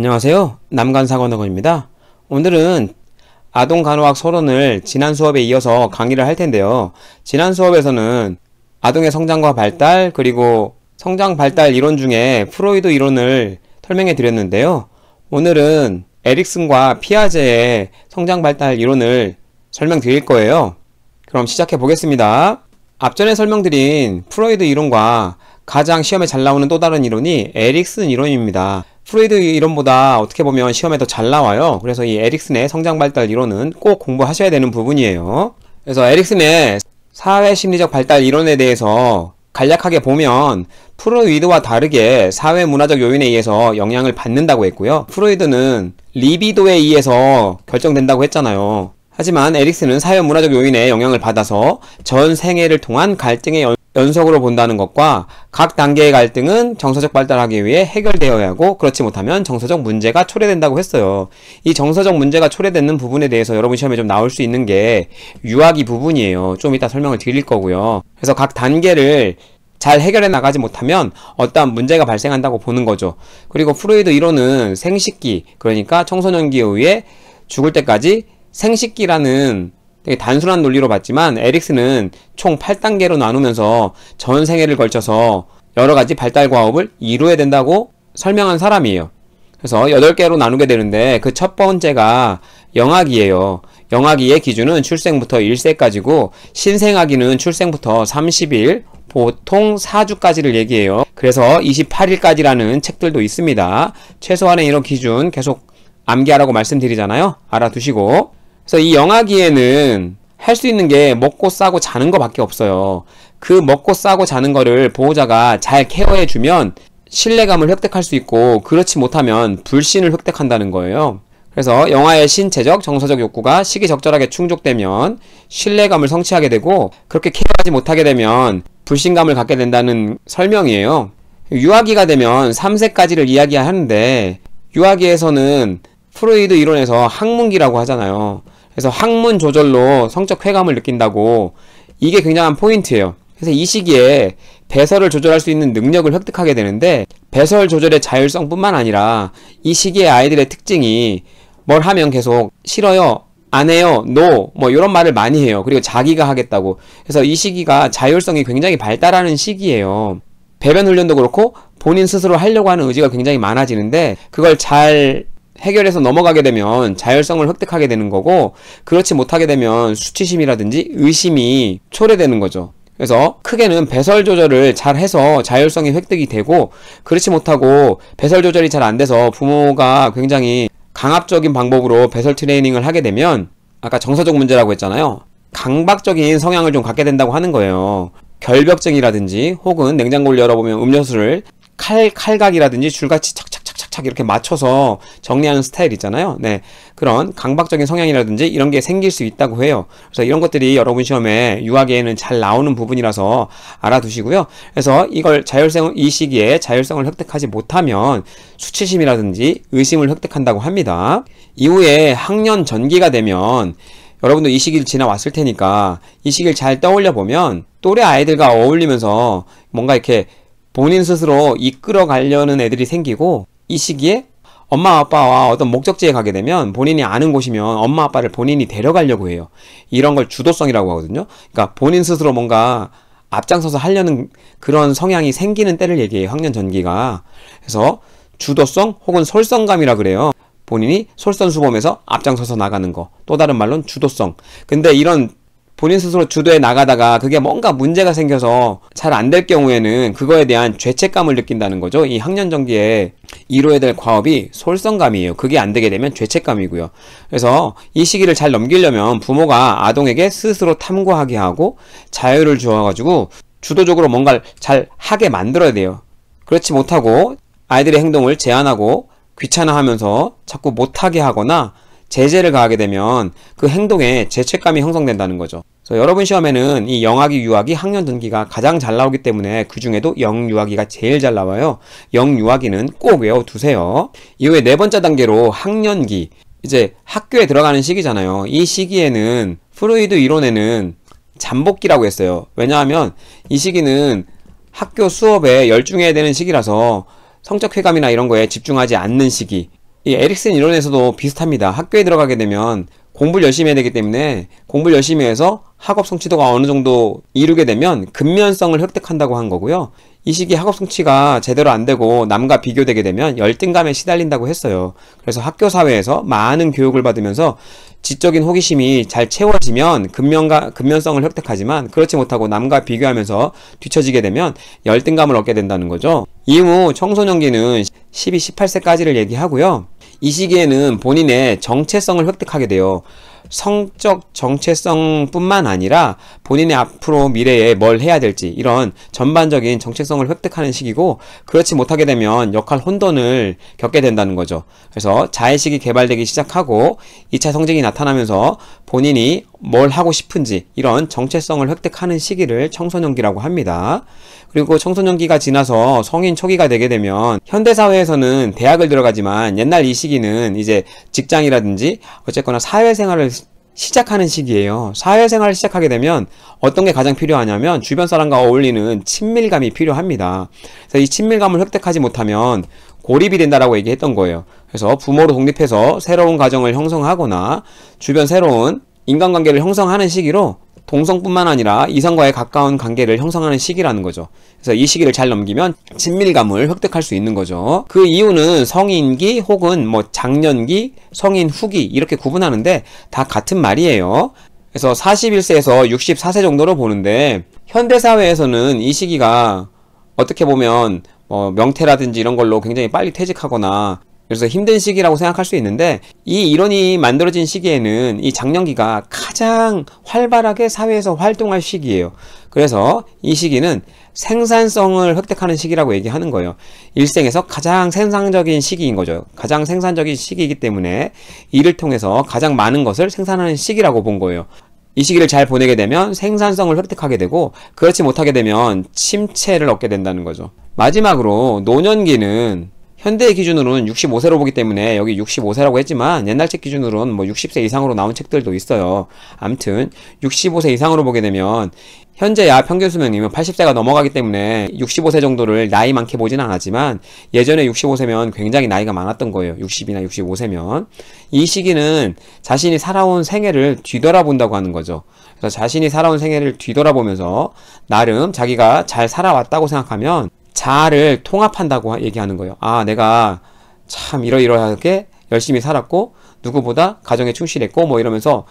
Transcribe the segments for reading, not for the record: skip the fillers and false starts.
안녕하세요. 남간사관학원입니다. 오늘은 아동간호학 서론을 지난 수업에 이어서 강의를 할 텐데요. 지난 수업에서는 아동의 성장과 발달 그리고 성장 발달 이론 중에 프로이드 이론을 설명해 드렸는데요. 오늘은 에릭슨과 피아제의 성장 발달 이론을 설명드릴 거예요. 그럼 시작해 보겠습니다. 앞전에 설명드린 프로이드 이론과 가장 시험에 잘 나오는 또 다른 이론이 에릭슨 이론입니다. 프로이드 이론보다 어떻게 보면 시험에 더 잘 나와요. 그래서 이 에릭슨의 성장발달 이론은 꼭 공부하셔야 되는 부분이에요. 그래서 에릭슨의 사회심리적 발달 이론에 대해서 간략하게 보면 프로이드와 다르게 사회문화적 요인에 의해서 영향을 받는다고 했고요. 프로이드는 리비도에 의해서 결정된다고 했잖아요. 하지만 에릭슨은 사회문화적 요인에 영향을 받아서 전 생애를 통한 갈등의 연속으로 본다는 것과 각 단계의 갈등은 정서적 발달하기 위해 해결되어야 하고 그렇지 못하면 정서적 문제가 초래된다고 했어요. 이 정서적 문제가 초래되는 부분에 대해서 여러분 시험에 좀 나올 수 있는 게 유아기 부분이에요. 좀 이따 설명을 드릴 거고요. 그래서 각 단계를 잘 해결해 나가지 못하면 어떠한 문제가 발생한다고 보는 거죠. 그리고 프로이드 이론은 생식기, 그러니까 청소년기에 의해 죽을 때까지 생식기라는 되게 단순한 논리로 봤지만 에릭슨은 총 8단계로 나누면서 전 생애를 걸쳐서 여러가지 발달 과업을 이루어야 된다고 설명한 사람이에요. 그래서 8개로 나누게 되는데 그 첫 번째가 영아기예요. 영아기의 기준은 출생부터 1세까지고 신생아기는 출생부터 30일, 보통 4주까지를 얘기해요. 그래서 28일까지라는 책들도 있습니다. 최소한의 이런 기준 계속 암기하라고 말씀드리잖아요. 알아두시고. 그래서 이 영아기에는 할 수 있는 게 먹고 싸고 자는 거밖에 없어요. 그 먹고 싸고 자는 거를 보호자가 잘 케어해주면 신뢰감을 획득할 수 있고 그렇지 못하면 불신을 획득한다는 거예요. 그래서 영아의 신체적, 정서적 욕구가 시기적절하게 충족되면 신뢰감을 성취하게 되고 그렇게 케어하지 못하게 되면 불신감을 갖게 된다는 설명이에요. 유아기가 되면 3세까지를 이야기하는데 유아기에서는 프로이드 이론에서 학문기라고 하잖아요. 그래서 학문 조절로 성적 쾌감을 느낀다고 이게 굉장한 포인트예요. 그래서 이 시기에 배설을 조절할 수 있는 능력을 획득하게 되는데 배설 조절의 자율성뿐만 아니라 이 시기의 아이들의 특징이 뭘 하면 계속 싫어요, 안 해요, 노, 뭐 이런 말을 많이 해요. 그리고 자기가 하겠다고. 그래서 이 시기가 자율성이 굉장히 발달하는 시기예요. 배변 훈련도 그렇고 본인 스스로 하려고 하는 의지가 굉장히 많아지는데 그걸 잘 해결해서 넘어가게 되면 자율성을 획득하게 되는 거고 그렇지 못하게 되면 수치심이라든지 의심이 초래되는 거죠. 그래서 크게는 배설 조절을 잘 해서 자율성이 획득이 되고 그렇지 못하고 배설 조절이 잘 안 돼서 부모가 굉장히 강압적인 방법으로 배설 트레이닝을 하게 되면 아까 정서적 문제라고 했잖아요. 강박적인 성향을 좀 갖게 된다고 하는 거예요. 결벽증이라든지 혹은 냉장고를 열어보면 음료수를 칼각이라든지 줄같이 착착착착 이렇게 맞춰서 정리하는 스타일 있잖아요. 네, 그런 강박적인 성향이라든지 이런 게 생길 수 있다고 해요. 그래서 이런 것들이 여러분 시험에 유아기에는 잘 나오는 부분이라서 알아두시고요. 그래서 이걸 이 시기에 자율성을 획득하지 못하면 수치심이라든지 의심을 획득한다고 합니다. 이후에 학년 전기가 되면 여러분도 이 시기를 지나왔을 테니까 이 시기를 잘 떠올려 보면 또래 아이들과 어울리면서 뭔가 이렇게 본인 스스로 이끌어 가려는 애들이 생기고 이 시기에 엄마 아빠와 어떤 목적지에 가게 되면 본인이 아는 곳이면 엄마 아빠를 본인이 데려가려고 해요. 이런 걸 주도성이라고 하거든요. 그러니까 본인 스스로 뭔가 앞장서서 하려는 그런 성향이 생기는 때를 얘기해요. 학년 전기가. 그래서 주도성 혹은 솔선감이라 그래요. 본인이 솔선수범해서 앞장서서 나가는 거. 또 다른 말로는 주도성. 근데 이런 본인 스스로 주도해 나가다가 그게 뭔가 문제가 생겨서 잘 안 될 경우에는 그거에 대한 죄책감을 느낀다는 거죠. 이 학년 전기에 이루어야 될 과업이 솔선감이에요. 그게 안 되게 되면 죄책감이고요. 그래서 이 시기를 잘 넘기려면 부모가 아동에게 스스로 탐구하게 하고 자유를 주어가지고 주도적으로 뭔가를 잘 하게 만들어야 돼요. 그렇지 못하고 아이들의 행동을 제한하고 귀찮아하면서 자꾸 못하게 하거나 제재를 가하게 되면 그 행동에 죄책감이 형성된다는 거죠. 그래서 여러분 시험에는 이 영아기, 유아기, 학년 전기가 가장 잘 나오기 때문에 그 중에도 영유아기가 제일 잘 나와요. 영유아기는 꼭 외워두세요. 이후에 네 번째 단계로 학년기, 이제 학교에 들어가는 시기잖아요. 이 시기에는 프로이드 이론에는 잠복기라고 했어요. 왜냐하면 이 시기는 학교 수업에 열중해야 되는 시기라서 성적 쾌감이나 이런 거에 집중하지 않는 시기, 이 에릭슨 이론에서도 비슷합니다. 학교에 들어가게 되면 공부를 열심히 해야 되기 때문에 공부를 열심히 해서 학업 성취도가 어느 정도 이루게 되면 근면성을 획득한다고 한 거고요. 이 시기에 학업 성취가 제대로 안 되고 남과 비교되게 되면 열등감에 시달린다고 했어요. 그래서 학교 사회에서 많은 교육을 받으면서 지적인 호기심이 잘 채워지면 근면성을 획득하지만 그렇지 못하고 남과 비교하면서 뒤처지게 되면 열등감을 얻게 된다는 거죠. 이후 청소년기는 12, 18세까지를 얘기하고요. 이 시기에는 본인의 정체성을 획득하게 돼요. 성적 정체성 뿐만 아니라 본인의 앞으로 미래에 뭘 해야 될지 이런 전반적인 정체성을 획득하는 시기고, 그렇지 못하게 되면 역할 혼돈을 겪게 된다는 거죠. 그래서 자의식이 개발되기 시작하고 2차 성징이 나타나면서 본인이 뭘 하고 싶은지 이런 정체성을 획득하는 시기를 청소년기라고 합니다. 그리고 청소년기가 지나서 성인 초기가 되게 되면 현대사회에서는 대학을 들어가지만 옛날 이 시기는 이제 직장이라든지 어쨌거나 사회생활을 시작하는 시기예요. 사회생활을 시작하게 되면 어떤 게 가장 필요하냐면 주변 사람과 어울리는 친밀감이 필요합니다. 그래서 이 친밀감을 획득하지 못하면 고립이 된다라고 얘기했던 거예요. 그래서 부모로 독립해서 새로운 가정을 형성하거나 주변 새로운 인간관계를 형성하는 시기로 동성뿐만 아니라 이성과의 가까운 관계를 형성하는 시기라는 거죠. 그래서 이 시기를 잘 넘기면 친밀감을 획득할 수 있는 거죠. 그 이유는 성인기 혹은 뭐 장년기, 성인 후기 이렇게 구분하는데 다 같은 말이에요. 그래서 41세에서 64세 정도로 보는데 현대사회에서는 이 시기가 어떻게 보면 명퇴라든지 이런 걸로 굉장히 빨리 퇴직하거나 그래서 힘든 시기라고 생각할 수 있는데, 이 이론이 만들어진 시기에는 이 장년기가 가장 활발하게 사회에서 활동할 시기예요. 그래서 이 시기는 생산성을 획득하는 시기라고 얘기하는 거예요. 일생에서 가장 생산적인 시기인 거죠. 가장 생산적인 시기이기 때문에 이를 통해서 가장 많은 것을 생산하는 시기라고 본 거예요. 이 시기를 잘 보내게 되면 생산성을 획득하게 되고, 그렇지 못하게 되면 침체를 얻게 된다는 거죠. 마지막으로 노년기는 현대의 기준으로는 65세로 보기 때문에 여기 65세라고 했지만 옛날 책 기준으로는 뭐 60세 이상으로 나온 책들도 있어요. 암튼 65세 이상으로 보게 되면 현재 야합 평균 수명이면 80세가 넘어가기 때문에 65세 정도를 나이 많게 보진 않았지만 예전에 65세면 굉장히 나이가 많았던 거예요. 60이나 65세면. 이 시기는 자신이 살아온 생애를 뒤돌아본다고 하는 거죠. 그래서 자신이 살아온 생애를 뒤돌아보면서 나름 자기가 잘 살아왔다고 생각하면 자아를 통합한다고 얘기하는 거예요. 아, 내가 참 이러이러하게 열심히 살았고 누구보다 가정에 충실했고 뭐 이러면서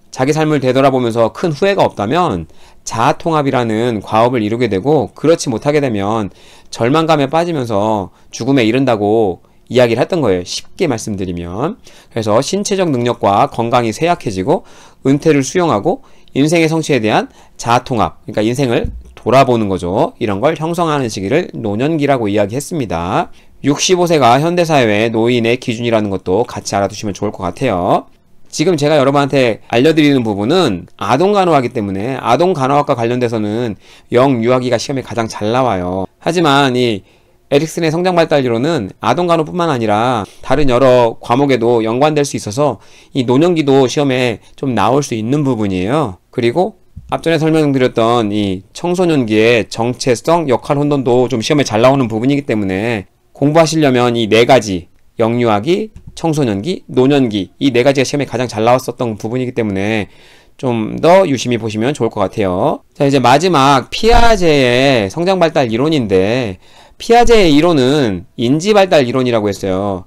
자기 삶을 되돌아보면서 큰 후회가 없다면 자아 통합이라는 과업을 이루게 되고, 그렇지 못하게 되면 절망감에 빠지면서 죽음에 이른다고 이야기를 했던 거예요. 쉽게 말씀드리면. 그래서 신체적 능력과 건강이 쇠약해지고 은퇴를 수용하고 인생의 성취에 대한 자아 통합, 그러니까 인생을 돌아보는 거죠. 이런 걸 형성하는 시기를 노년기라고 이야기했습니다. 65세가 현대사회의 노인의 기준이라는 것도 같이 알아두시면 좋을 것 같아요. 지금 제가 여러분한테 알려드리는 부분은 아동간호학이기 때문에 아동간호학과 관련돼서는 영유아기가 시험에 가장 잘 나와요. 하지만 이 에릭슨의 성장발달이론은 아동간호뿐만 아니라 다른 여러 과목에도 연관될 수 있어서 이 노년기도 시험에 좀 나올 수 있는 부분이에요. 그리고 앞전에 설명드렸던 이 청소년기의 정체성, 역할 혼돈도 좀 시험에 잘 나오는 부분이기 때문에 공부하시려면 이 네 가지, 영유아기, 청소년기, 노년기, 이 네 가지가 시험에 가장 잘 나왔었던 부분이기 때문에 좀 더 유심히 보시면 좋을 것 같아요. 자, 이제 마지막 피아제의 성장발달 이론인데, 피아제의 이론은 인지발달 이론이라고 했어요.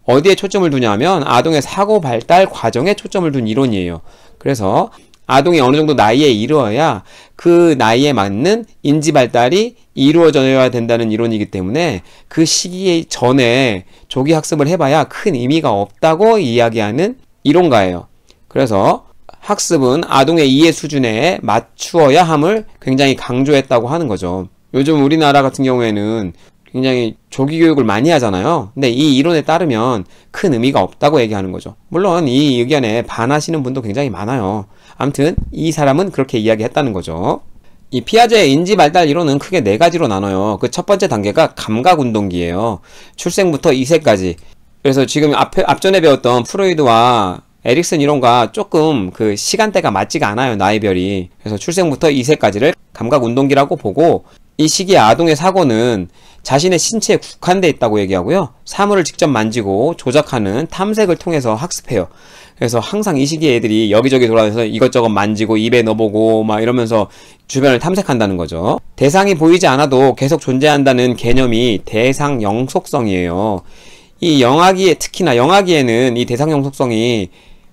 어디에 초점을 두냐면 아동의 사고발달 과정에 초점을 둔 이론이에요. 그래서 아동이 어느 정도 나이에 이르러야 그 나이에 맞는 인지발달이 이루어져야 된다는 이론이기 때문에 그 시기 전에 조기 학습을 해봐야 큰 의미가 없다고 이야기하는 이론가예요. 그래서 학습은 아동의 이해 수준에 맞추어야 함을 굉장히 강조했다고 하는 거죠. 요즘 우리나라 같은 경우에는 굉장히 조기 교육을 많이 하잖아요. 근데 이 이론에 따르면 큰 의미가 없다고 얘기하는 거죠. 물론 이 의견에 반하시는 분도 굉장히 많아요. 아무튼 이 사람은 그렇게 이야기했다는 거죠. 이 피아제의 인지발달 이론은 크게 네 가지로 나눠요. 그 첫 번째 단계가 감각운동기예요. 출생부터 2세까지. 그래서 지금 앞전에 배웠던 프로이드와 에릭슨 이론과 조금 그 시간대가 맞지가 않아요. 나이별이. 그래서 출생부터 2세까지를 감각운동기라고 보고, 이 시기의 아동의 사고는 자신의 신체에 국한되어 있다고 얘기하고요. 사물을 직접 만지고 조작하는 탐색을 통해서 학습해요. 그래서 항상 이 시기에 애들이 여기저기 돌아다니면서 이것저것 만지고 입에 넣어보고 막 이러면서 주변을 탐색한다는 거죠. 대상이 보이지 않아도 계속 존재한다는 개념이 대상 영속성이에요. 이 영아기에, 특히나 영아기에는 이 대상 영속성이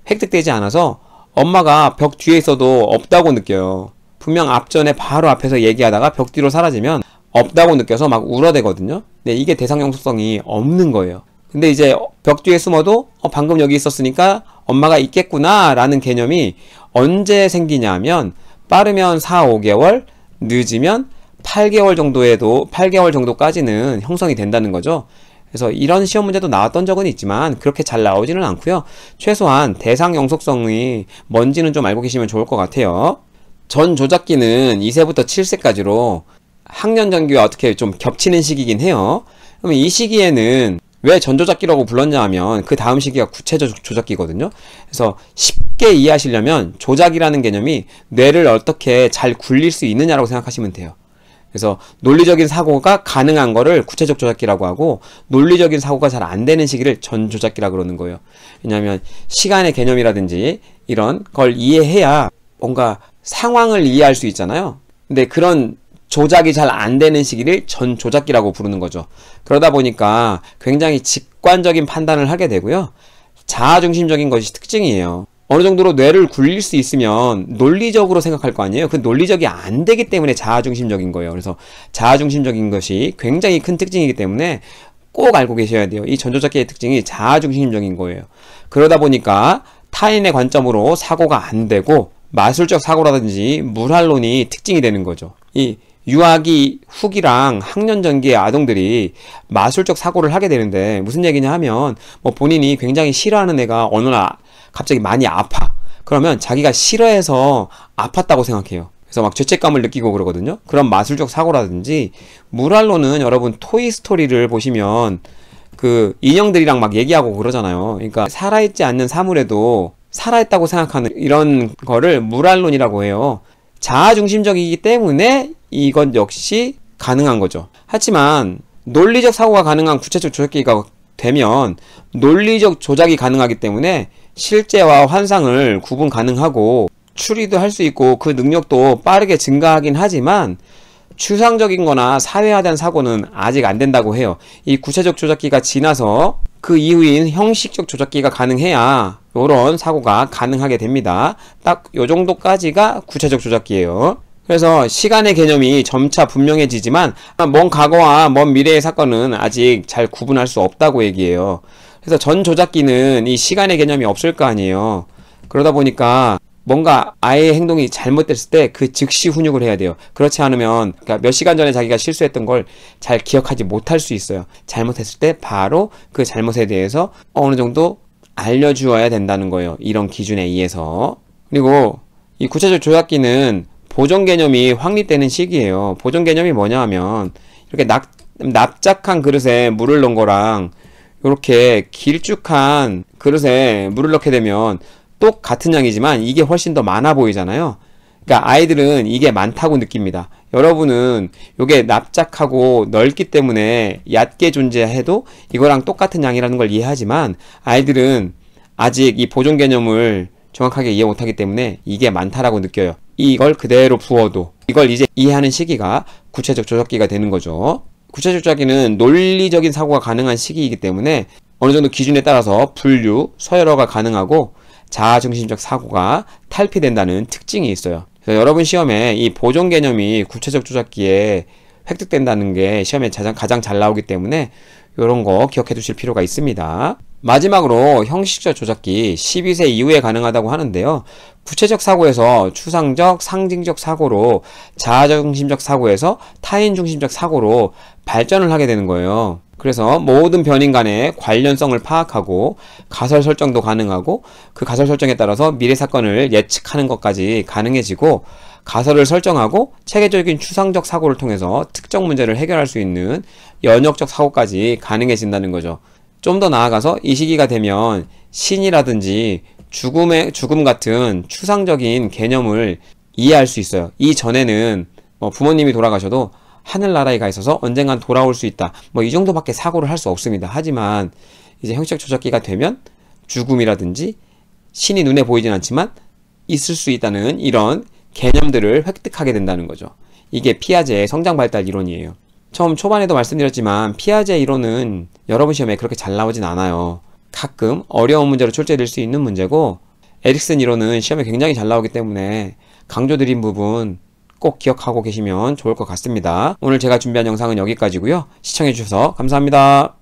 획득되지 않아서 엄마가 벽 뒤에 있어도 없다고 느껴요. 분명 앞전에 바로 앞에서 얘기하다가 벽 뒤로 사라지면 없다고 느껴서 막 울어대거든요. 근데 이게 대상 영속성이 없는 거예요. 근데 이제 벽 뒤에 숨어도 방금 여기 있었으니까 엄마가 있겠구나 라는 개념이 언제 생기냐면 빠르면 4, 5개월, 늦으면 8개월 정도까지는 형성이 된다는 거죠. 그래서 이런 시험 문제도 나왔던 적은 있지만 그렇게 잘 나오지는 않고요. 최소한 대상 영속성이 뭔지는 좀 알고 계시면 좋을 것 같아요. 전 조작기는 2세부터 7세까지로 학년 전기와 어떻게 좀 겹치는 시기긴 해요. 그러면 이 시기에는 왜 전조작기라고 불렀냐 하면 그 다음 시기가 구체적 조작기거든요. 그래서 쉽게 이해하시려면 조작이라는 개념이 뇌를 어떻게 잘 굴릴 수 있느냐라고 생각하시면 돼요. 그래서 논리적인 사고가 가능한 거를 구체적 조작기라고 하고 논리적인 사고가 잘 안 되는 시기를 전조작기라고 그러는 거예요. 왜냐하면 시간의 개념이라든지 이런 걸 이해해야 뭔가 상황을 이해할 수 있잖아요. 근데 그런 조작이 잘 안 되는 시기를 전조작기라고 부르는 거죠. 그러다 보니까 굉장히 직관적인 판단을 하게 되고요. 자아중심적인 것이 특징이에요. 어느 정도로 뇌를 굴릴 수 있으면 논리적으로 생각할 거 아니에요. 그 논리적이 안 되기 때문에 자아중심적인 거예요. 그래서 자아중심적인 것이 굉장히 큰 특징이기 때문에 꼭 알고 계셔야 돼요. 이 전조작기의 특징이 자아중심적인 거예요. 그러다 보니까 타인의 관점으로 사고가 안 되고 마술적 사고라든지 물활론이 특징이 되는 거죠. 이 유아기 후기랑 학년 전기의 아동들이 마술적 사고를 하게 되는데 무슨 얘기냐 하면 뭐 본인이 굉장히 싫어하는 애가 어느 날 갑자기 많이 아파. 그러면 자기가 싫어해서 아팠다고 생각해요. 그래서 막 죄책감을 느끼고 그러거든요. 그런 마술적 사고라든지 물활론은 여러분 토이스토리를 보시면 그 인형들이랑 막 얘기하고 그러잖아요. 그러니까 살아있지 않는 사물에도 살아있다고 생각하는 이런 거를 물활론이라고 해요. 자아중심적이기 때문에 이건 역시 가능한 거죠. 하지만 논리적 사고가 가능한 구체적 조작기가 되면 논리적 조작이 가능하기 때문에 실제와 환상을 구분 가능하고 추리도 할 수 있고 그 능력도 빠르게 증가하긴 하지만 추상적인 거나 사회화된 사고는 아직 안 된다고 해요. 이 구체적 조작기가 지나서 그 이후인 형식적 조작기가 가능해야 이런 사고가 가능하게 됩니다. 딱 요 정도까지가 구체적 조작기예요. 그래서 시간의 개념이 점차 분명해지지만 먼 과거와 먼 미래의 사건은 아직 잘 구분할 수 없다고 얘기해요. 그래서 전 조작기는 이 시간의 개념이 없을 거 아니에요. 그러다 보니까 뭔가 아이의 행동이 잘못됐을 때 그 즉시 훈육을 해야 돼요. 그렇지 않으면 그러니까 몇 시간 전에 자기가 실수했던 걸 잘 기억하지 못할 수 있어요. 잘못했을 때 바로 그 잘못에 대해서 어느 정도 알려주어야 된다는 거예요. 이런 기준에 의해서. 그리고 이 구체적 조작기는 보존 개념이 확립되는 시기예요. 보존 개념이 뭐냐 하면 이렇게 납작한 그릇에 물을 넣은 거랑 이렇게 길쭉한 그릇에 물을 넣게 되면 똑같은 양이지만 이게 훨씬 더 많아 보이잖아요. 그러니까 아이들은 이게 많다고 느낍니다. 여러분은 이게 납작하고 넓기 때문에 얕게 존재해도 이거랑 똑같은 양이라는 걸 이해하지만 아이들은 아직 이 보존 개념을 정확하게 이해 못하기 때문에 이게 많다라고 느껴요. 이걸 그대로 부어도 이걸 이제 이해하는 시기가 구체적 조작기가 되는 거죠. 구체적 조작기는 논리적인 사고가 가능한 시기이기 때문에 어느 정도 기준에 따라서 분류, 서열화가 가능하고 자아중심적 사고가 탈피된다는 특징이 있어요. 그래서 여러분 시험에 이 보존 개념이 구체적 조작기에 획득된다는 게 시험에 가장 잘 나오기 때문에 이런 거 기억해 두실 필요가 있습니다. 마지막으로 형식적 조작기 12세 이후에 가능하다고 하는데요. 구체적 사고에서 추상적, 상징적 사고로 자아중심적 사고에서 타인중심적 사고로 발전을 하게 되는 거예요. 그래서 모든 변인 간의 관련성을 파악하고 가설 설정도 가능하고 그 가설 설정에 따라서 미래 사건을 예측하는 것까지 가능해지고 가설을 설정하고 체계적인 추상적 사고를 통해서 특정 문제를 해결할 수 있는 연역적 사고까지 가능해진다는 거죠. 좀 더 나아가서 이 시기가 되면 신이라든지 죽음 같은 추상적인 개념을 이해할 수 있어요. 이전에는 부모님이 돌아가셔도 하늘나라에 가 있어서 언젠간 돌아올 수 있다. 뭐 이 정도밖에 사고를 할 수 없습니다. 하지만 이제 형식적 조작기가 되면 죽음이라든지 신이 눈에 보이진 않지만 있을 수 있다는 이런 개념들을 획득하게 된다는 거죠. 이게 피아제의 성장 발달 이론이에요. 처음 초반에도 말씀드렸지만 피아제 이론은 여러분 시험에 그렇게 잘 나오진 않아요. 가끔 어려운 문제로 출제될 수 있는 문제고, 에릭슨 이론은 시험에 굉장히 잘 나오기 때문에 강조드린 부분 꼭 기억하고 계시면 좋을 것 같습니다. 오늘 제가 준비한 영상은 여기까지고요. 시청해주셔서 감사합니다.